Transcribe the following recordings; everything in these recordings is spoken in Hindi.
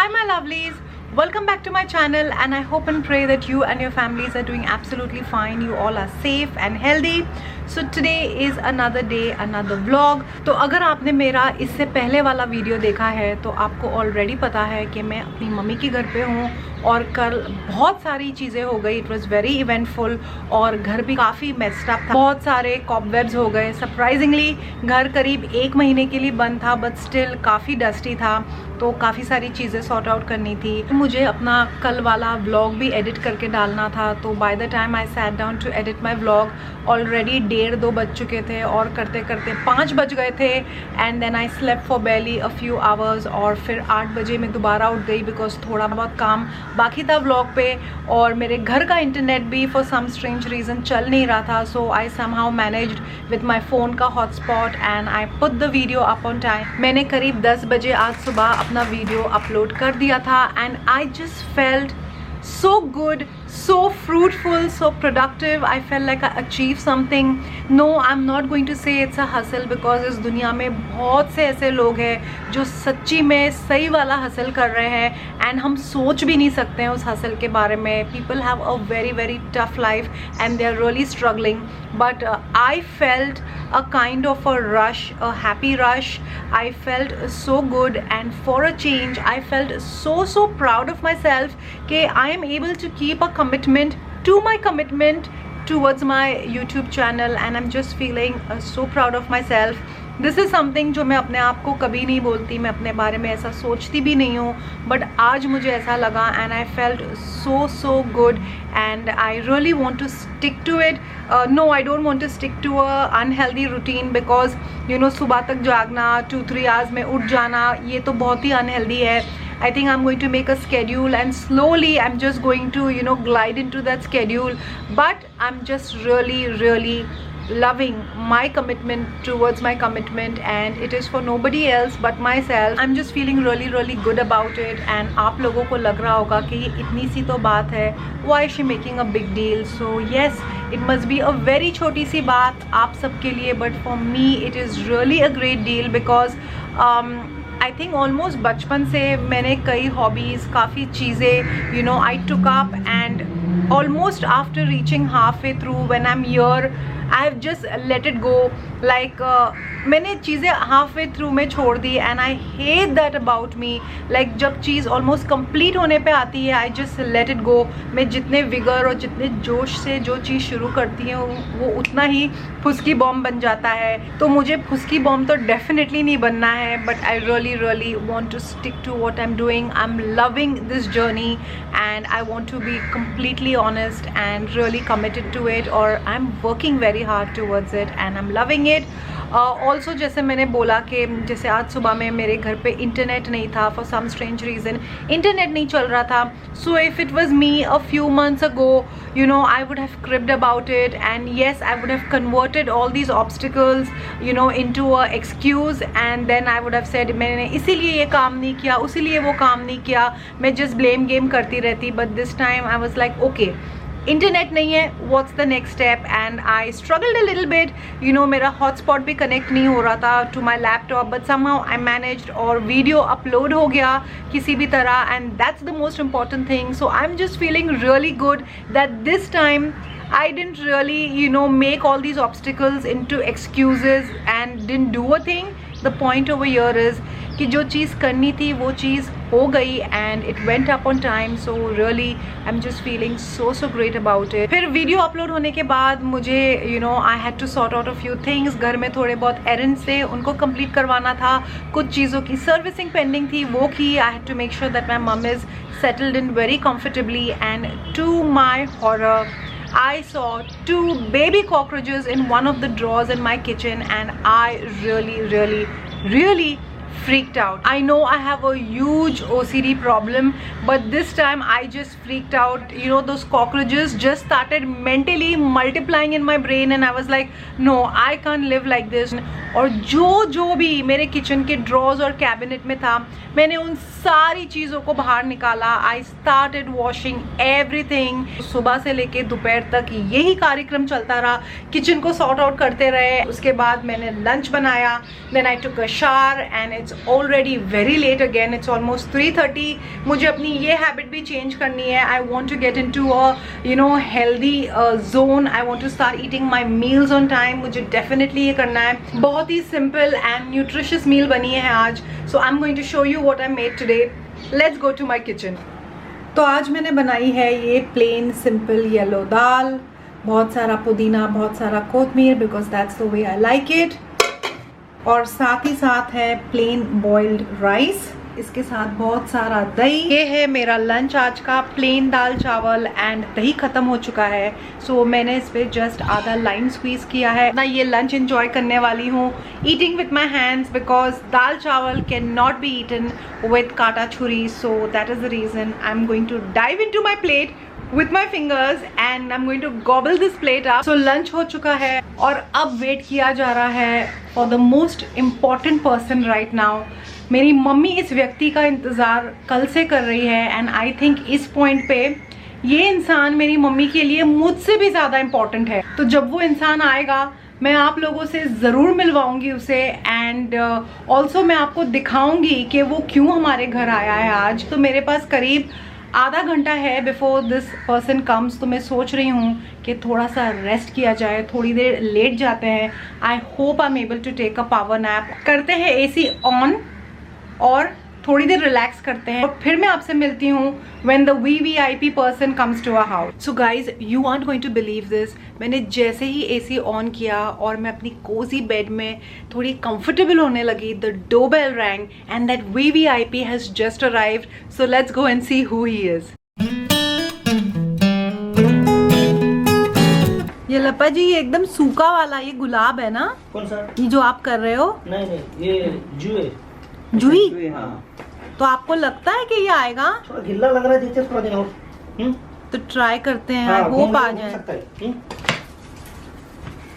Hi my lovelies, welcome back to my channel and I hope and pray that you and your families are doing absolutely fine. You all are safe and healthy. So today is another day, another vlog. तो अगर आपने मेरा इससे पहले वाला वीडियो देखा है तो आपको ऑलरेडी पता है कि मैं अपनी मम्मी के घर पे हूँ और कल बहुत सारी चीज़ें हो गई. इट वॉज़ वेरी इवेंटफुल और घर भी काफ़ी मेस्ड अप था. बहुत सारे कॉबवेब्स हो गए. सरप्राइजिंगली घर करीब 1 महीने के लिए बंद था बट स्टिल काफ़ी डस्टी था. तो काफ़ी सारी चीज़ें सॉर्ट आउट करनी थी. मुझे अपना कल वाला व्लॉग भी एडिट करके डालना था. तो by the time I sat down to edit my vlog already 1:30-2 बज चुके थे और करते करते 5 बज गए थे. And then I slept for barely a few hours और फिर 8 बजे मैं दोबारा उठ गई बिकॉज थोड़ा बहुत काम बाकी था व्लॉग पे और मेरे घर का इंटरनेट भी फॉर सम स्ट्रेंज रीज़न चल नहीं रहा था. So I somehow managed with my phone का hotspot and I put the video up on time. मैंने करीब 10 बजे आज सुबह अपना वीडियो अपलोड कर दिया था and I just felt so good, so fruitful, so productive. I felt like I achieved something. No, I'm not going to say it's a hustle because इस दुनिया में बहुत से ऐसे लोग हैं जो सच्ची में सही वाला हसल कर रहे हैं एंड हम सोच भी नहीं सकते हैं उस हसल के बारे में. People have a very very tough life and they are really struggling. But I felt a kind of a rush, a happy rush. I felt so good and for a change I felt so proud of myself कि I am able to keep a commitment to my commitment towards my YouTube channel and I'm just feeling so proud of myself. This is something जो मैं अपने आप को कभी नहीं बोलती, मैं अपने बारे में ऐसा सोचती भी नहीं हूँ बट आज मुझे ऐसा लगा and I felt so good and I really want to stick to it. No, I don't want to stick to a unhealthy routine because you know सुबह तक जागना 2-3 hours में उठ जाना ये तो बहुत ही unhealthy है. I think I'm going to make a schedule and slowly I'm just going to glide into that schedule, but I'm just really loving my commitment towards my commitment and it is for nobody else but myself. I'm just feeling really good about it and आप लोगों को लग रहा होगा कि इतनी सी तो बात है, why is she making a big deal? So yes, it must be a very छोटी सी बात आप सबके लिए but for me it is really a great deal because I think almost बचपन से मैंने कई हॉबीज़ काफ़ी चीज़ें I took up and almost after reaching half way through when I am here I have just let it go. Like मैंने चीज़ें हाफ वे थ्रू में छोड़ दी and I hate that about me. Like जब चीज़ ऑलमोस्ट कंप्लीट होने पे आती है I just let it go. मैं जितने विगर और जितने जोश से जो चीज़ शुरू करती हूँ वो उतना ही फुसकी बॉम्ब बन जाता है. तो मुझे फुसकी बॉम्ब तो डेफिनेटली नहीं बनना है but I really want to stick to what I'm doing. I'm loving this journey and I want to be completely honest and really committed to it or I'm working very hard towards it and I'm loving it. Also जैसे मैंने बोला कि जैसे आज सुबह में मेरे घर पे इंटरनेट नहीं था for some strange reason. Internet नहीं चल रहा था. So if it was me a few months ago, I would have cribbed about it and yes, I would have converted all these obstacles into a excuse and then I would have said मैंने इसीलिए ये काम नहीं किया, उसीलिए वो काम नहीं किया, मैं just blame game करती रहती. But this time I was like okay, internet नहीं है, what's the next step and I struggled a little bit. मेरा हॉटस्पॉट भी कनेक्ट नहीं हो रहा था to my laptop but somehow I managed और वीडियो अपलोड हो गया किसी भी तरह and that's the most important thing. So I am just feeling really good that this time I didn't really make all these obstacles into excuses and didn't do a thing. The point over here is कि जो चीज़ करनी थी वो चीज़ हो गई and it went up on time. So really I'm just feeling so great about it. फिर वीडियो अपलोड होने के बाद मुझे I had to sort out a few things. घर में थोड़े बहुत errands थे उनको complete करवाना था. कुछ चीज़ों की सर्विसिंग पेंडिंग थी वो की. I had to make sure that my mom is settled in very comfortably and to my horror I saw 2 baby cockroaches in one of the drawers in my kitchen and I really freaked out. I know I have a huge OCD problem but this time I just freaked out. Those cockroaches just started mentally multiplying in my brain and I was like no, I can't live like this. और जो भी मेरे किचन के ड्रॉर्स और कैबिनेट में था मैंने उन सारी चीज़ों को बाहर निकाला। I started washing everything. सुबह से लेके दोपहर तक यही कार्यक्रम चलता रहा, किचन को सॉर्ट आउट करते रहे। उसके बाद मैंने लंच बनाया, then I took a shower and it's already very late again, it's almost 3:30। मुझे अपनी ये हैबिट भी चेंज करनी है। I want to get into a healthy zone. I want to start eating my meals on time. मुझे डेफिनेटली ये करना है। बहुत ही सिंपल एंड न्यूट्रिशियस मील बनी है आज। So I am going to show you what I made today. Let's go to my kitchen. तो आज मैंने बनाई है ये प्लेन सिंपल येलो दाल, बहुत सारा पुदीना, बहुत सारा कोथमीर, because that's the way I like it. और साथ ही साथ है प्लेन बॉइल्ड राइस, इसके साथ बहुत सारा दही। ये है मेरा लंच आज का, प्लेन दाल चावल एंड दही खत्म हो चुका है। सो मैंने इस पे जस्ट आधा लाइम स्क्वीज किया है ना। ये लंच एंजॉय करने वाली हूँ eating with my hands, because dal chawal can not be eaten with kata chhuri. So that is the reason I am going to dive into my plate with my fingers and I'm going to gobble this plate up. So lunch हो चुका है और अब वेट किया जा रहा है for the most important person right now. मेरी मम्मी इस व्यक्ति का इंतज़ार कल से कर रही है एंड आई थिंक इस पॉइंट पे ये इंसान मेरी मम्मी के लिए मुझसे भी ज़्यादा इम्पॉर्टेंट है। तो जब वो इंसान आएगा मैं आप लोगों से ज़रूर मिलवाऊंगी उसे एंड ऑल्सो मैं आपको दिखाऊंगी कि वो क्यों हमारे घर आया है आज। तो मेरे पास करीब आधा घंटा है बिफोर दिस पर्सन कम्स, तो मैं सोच रही हूँ कि थोड़ा सा रेस्ट किया जाए, थोड़ी देर लेट जाते हैं। I hope I am able to take a power nap. करते हैं एसी ऑन और थोड़ी देर रिलैक्स करते हैं और फिर मैं आपसे मिलती हूँ when the VVIP person comes to our house. So guys, you aren't going to believe this. मैंने जैसे ही AC ऑन किया और मैं अपनी कोजी बेड में थोड़ी कंफर्टेबल होने लगी, the doorbell rang and that VVIP has just arrived. So let's go and see who he is. ये लप्पा जी, ये एकदम सूखा वाला ये गुलाब है ना? कौन सा? ये जो आप कर रहे हो? नहीं, ये जूही। जूही? हाँ। तो आपको लगता है कि ये आएगा? थोड़ा गिल्ला लग रहा है, दीजिए थोड़ा दिन और। तो ट्राई करते हैं, हाँ, होप आ जाए।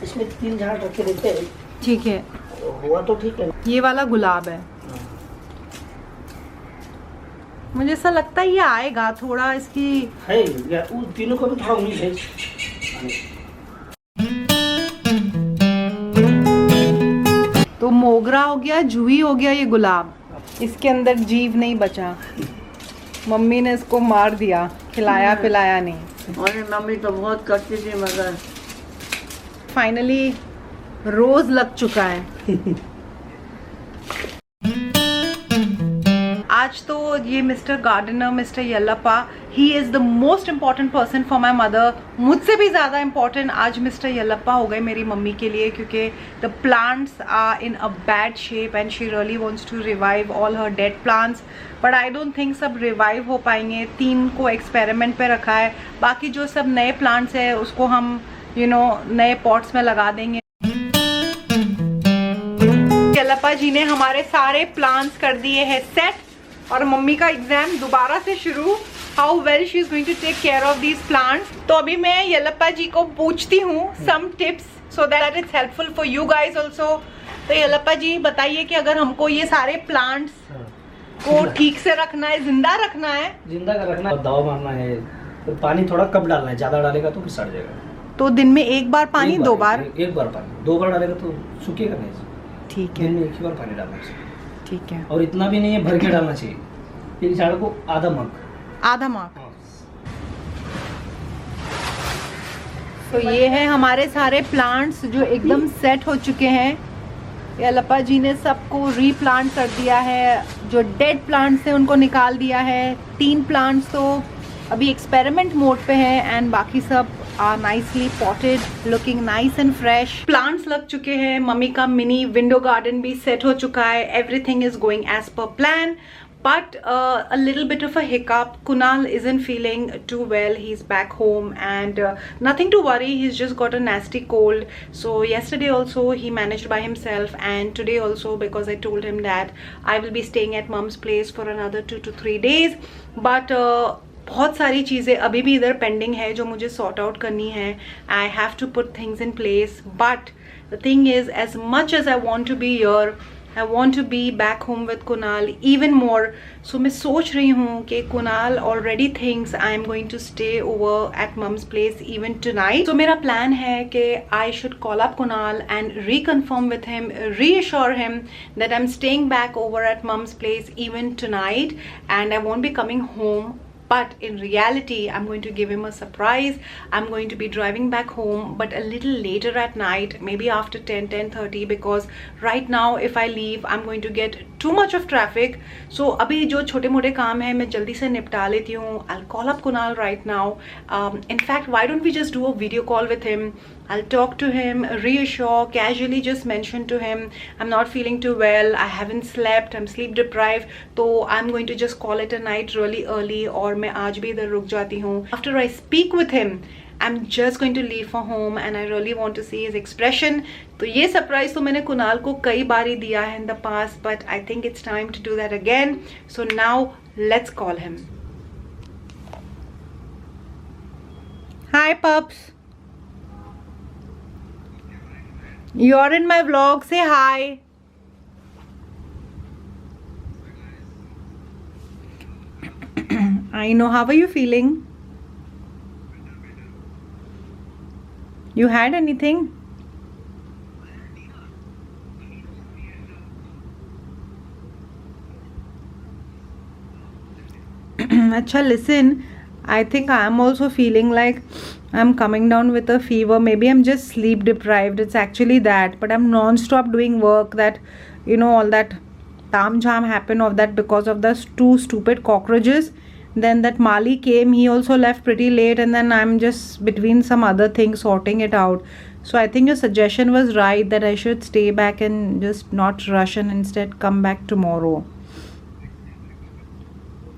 इसमें 3 झाड़ रख के देखते हैं। ठीक है, हुआ तो ठीक है। ये वाला गुलाब है। मुझे ऐसा लगता है ये आएगा, थोड़ा इसकी है उन तीनों को भी थोड़ा उम्मीद है। तो मोगरा हो गया, जूही हो गया, ये गुलाब। इसके अंदर जीव नहीं बचा, मम्मी ने इसको मार दिया, खिलाया पिलाया नहीं। और मम्मी तो बहुत करती थी मगर फाइनली रोज लग चुका है। आज तो ये mister gardener, mister Yellappa, he is the most important person for my mother. मुझसे भी ज़्यादा इम्पॉर्टेंट आज मिस्टर येल्लप्पा हो गए मेरी मम्मी के लिए, क्योंकि the plants are in a bad shape and she really wants to revive all her dead plants, but I don't think सब रिवाइव हो पाएंगे। 3 को एक्सपेरिमेंट पे रखा है, बाकी जो सब नए प्लांट्स है उसको हम नए पॉट्स में लगा देंगे। येल्लप्पा जी ने हमारे सारे प्लांट्स कर दिए हैं सेट और मम्मी का एग्जाम दोबारा से शुरू, how well she is going to take care of these plants. तो अभी मैं येल्लप्पा जी को पूछती हूँ some tips so that it's helpful for you guys also. तो येल्लप्पा जी बताइए कि अगर हमको ये सारे प्लांट्स को ठीक से रखना है, जिंदा रखना है, जिंदा रखना है, दवा मारना है, तो पानी थोड़ा कम डालना है, ज्यादा डालेगा तो फिर सड़ जाएगा। तो दिन में 1 बार पानी, 2 बार? एक बार पानी, 2 बार डालेगा तो सूखेगा नहीं। ठीक है, दिन में 1 ही बार पानी डालना चाहिए। ठीक है, और इतना भी नहीं है, भर के डालना चाहिए। एक झाड़ को आधा मग। तो ये है हमारे सारे प्लांट्स जो एकदम सेट हो चुके हैं। येल्लप्पा जी ने सबको रीप्लांट कर दिया है, जो डेड प्लांट्स थे उनको निकाल दिया है। 3 प्लांट्स तो अभी एक्सपेरिमेंट मोड पे हैं एंड बाकी सब are nicely potted, looking nice and fresh. Plants लग चुके हैं, मम्मी का मिनी विंडो गार्डन भी सेट हो चुका है। Everything is going as per plan, but a little bit of a hiccup. Kunal isn't feeling too well, he's back home and nothing to worry, he's just got a nasty cold. So yesterday also he managed by himself and today also, because I told him that I will be staying at mom's place for another 2 to 3 days, but बहुत सारी चीज़ें अभी भी इधर पेंडिंग है जो मुझे सॉर्ट आउट करनी है। I have to put things in place, but The thing is, as much as I want to be here, I want to be back home with Kunal even more. So मैं सोच रही हूँ कि Kunal already thinks I am going to stay over at Mum's place even tonight. So मेरा plan है कि I should call up Kunal and reconfirm with him, reassure him that I'm staying back over at Mum's place even tonight and I won't be coming home. But in reality, I'm going to give him a surprise. I'm going to be driving back home, but a little later at night, maybe after 10:30, because right now if I leave, I'm going to get too much of traffic. So अभी जो छोटे मोटे काम है मैं जल्दी से निपटा लेती हूँ. I'll call up Kunal right now. In fact, why don't we just do a video call with him? I'll talk to him, reassure, casually just mention to him I'm not feeling too well, I haven't slept, I'm sleep deprived, so I'm going to just call it a night really early और मैं आज भी इधर रुक जाती हूँ. After I speak with him, I'm just going to leave for home and I really want to see his expression. तो ये surprise तो मैंने कुणाल को कई बार ही दिया है in the past, but I think it's time to do that again. So now let's call him. Hi pups. You're in my vlog. Say hi. I know. How are you feeling? You had anything? Acha, listen. I think I am also feeling like I'm coming down with a fever. Maybe I'm just sleep deprived. It's actually that. But I'm non-stop doing work that, you know, all that tam jam happened of that because of the two stupid cockroaches. Then that Mali came. He also left pretty late. And then I'm just between some other things sorting it out. So I think your suggestion was right that I should stay back and just not rush and instead come back tomorrow.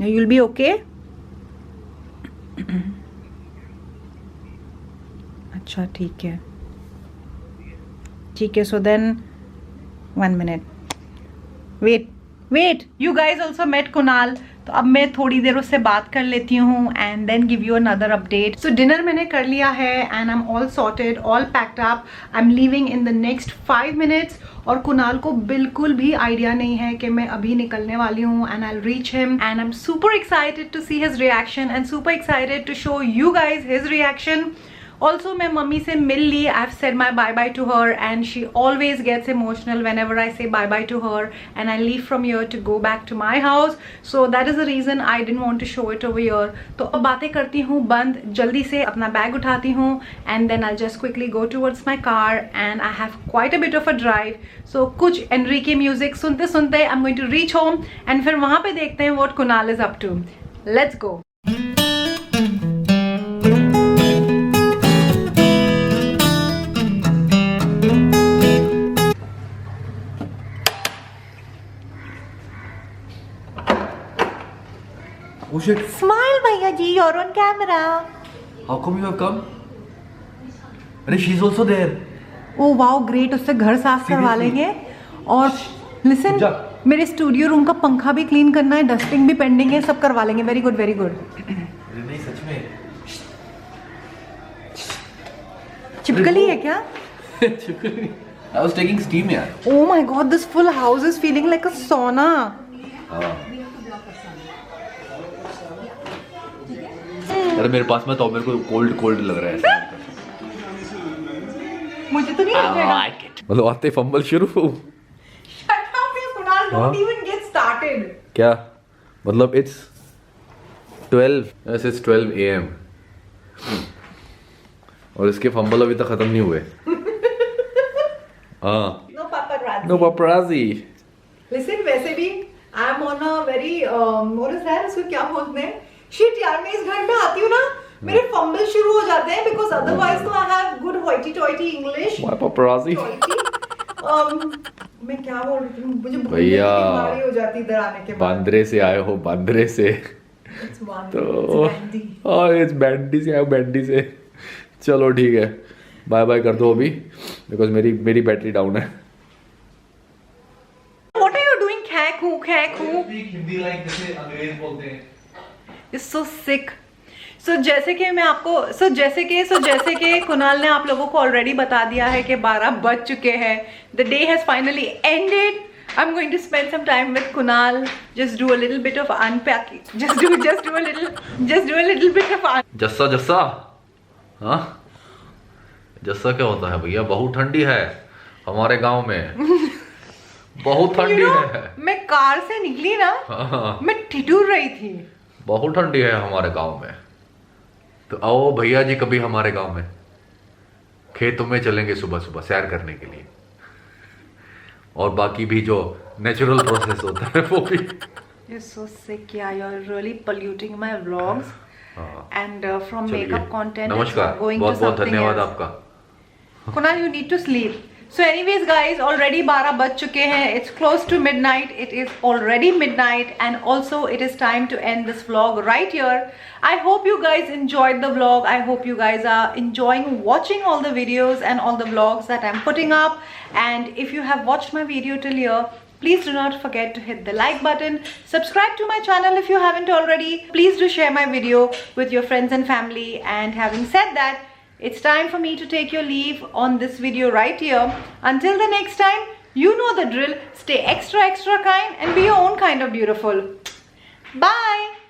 Now you'll be okay? अच्छा ठीक है ठीक है. So then 1 minute. Wait. You guys also met Kunal. तो अब मैं थोड़ी देर उससे बात कर लेती हूँ and then give you another update. So dinner मैंने कर लिया है and I'm all sorted, all packed up. I'm leaving in the next 5 minutes. और कुणाल को बिल्कुल भी आइडिया नहीं है कि मैं अभी निकलने वाली हूँ and I'll reach him and I'm super excited to see his reaction and super excited to show you guys his reaction. Also मैं मम्मी से मिल ली. I've said my bye bye to her and she always gets emotional whenever I say bye bye to her and I leave from here to go back to my house. So that is the reason I didn't want to show it over here. तो अब बातें करती हूँ बंद, जल्दी से अपना बैग उठाती हूँ and then I'll just quickly go towards my car and I have quite a bit of a drive. So कुछ Enrique music सुनते सुनते I'm going to reach home and फिर वहाँ पे देखते हैं what Kunal is up to. Let's go. Oh shit, Smile भैया जी, you're on camera. how come you have come? अरे she's also there. Oh wow great. उससे घर साफ करवा Seriously? लेंगे और लिसन जा. मेरे स्टूडियो रूम का पंखा भी क्लीन करना है, डस्टिंग भी पेंडिंग है, सब करवा लेंगे. Very good very good. अरे नहीं सच में. चिपकली है क्या? I was taking steam यार. Oh my God, this full house is feeling like अ सोना. हाँ. अरे मेरे पास में तो मेरे को कोल्ड लग रहा है. मुझे तो नहीं लगेगा. मतलब आते फंबल शुरू. Shut up, you Kunal, don't even get started. क्या मतलब it's 12. Yes, it's 12 AM. और इसके फंबल अभी तक खत्म नहीं हुए. हाँ. No paparazzi. No paparazzi. Listen, वैसे भी I am on a very what is that? उसको क्या बोलते हैं? Shit यार, मैं इस घर में आती हूँ ना, मेरे फंबल शुरू हो जाते हैं because otherwise तो I have good hoity-toity English. Why paparazzi? मैं क्या बोल रही थी? मुझे भूलने की भैया, बीमारी हो जाती इधर आने के बाद. बांद्रे से आए हो, बांद्रे से. It's one. तो It's Bandy. हाँ इस बैंडी से आए हो, बैंडी से. चलो ठीक है, बाय बाय कर दो अभी बिकॉज मेरी बैटरी डाउन है. What are you doing? खैक हूँ. हिंदी लाइक जैसे अंग्रेज बोलते हैं. It's so sick. जैसे कि कुणाल ने आप लोगों को ऑलरेडी बता दिया है कि 12 बज चुके हैं. The day has finally ended. I'm going to spend some time with Kunal. Just do a little bit of unpacking. Just do a little bit of Jassa हाँ, जस्सा क्या होता है भैया? बहुत ठंडी है हमारे गांव में. बहुत ठंडी है. मैं कार से निकली ना, हाँ. मैं ठिठुर रही थी. बहुत ठंडी है हमारे गांव में. तो आओ भैया जी कभी हमारे गांव में. खेतों में चलेंगे सुबह सुबह सैर करने के लिए. और बाकी भी जो नेचुरल प्रोसेस होता है वो भी. You're so sick, yeah. You're really polluting my vlogs. And from makeup content, नमस्कार, it's going बहुत to बहुत something धन्यवाद else. आपका. Kunal, you need to sleep. So anyways guys, already 12 बज चुके हैं. It's close to midnight. It is already midnight, and also it is time to end this vlog right here. I hope you guys enjoyed the vlog. I hope you guys are enjoying watching all the videos and all the vlogs that I'm putting up. And if you have watched my video till here, please do not forget to hit the like button. Subscribe to my channel if you haven't already. Please do share my video with your friends and family. And having said that, it's time for me to take your leave on this video right here. Until the next time, you know the drill. Stay extra kind and be your own kind of beautiful. Bye.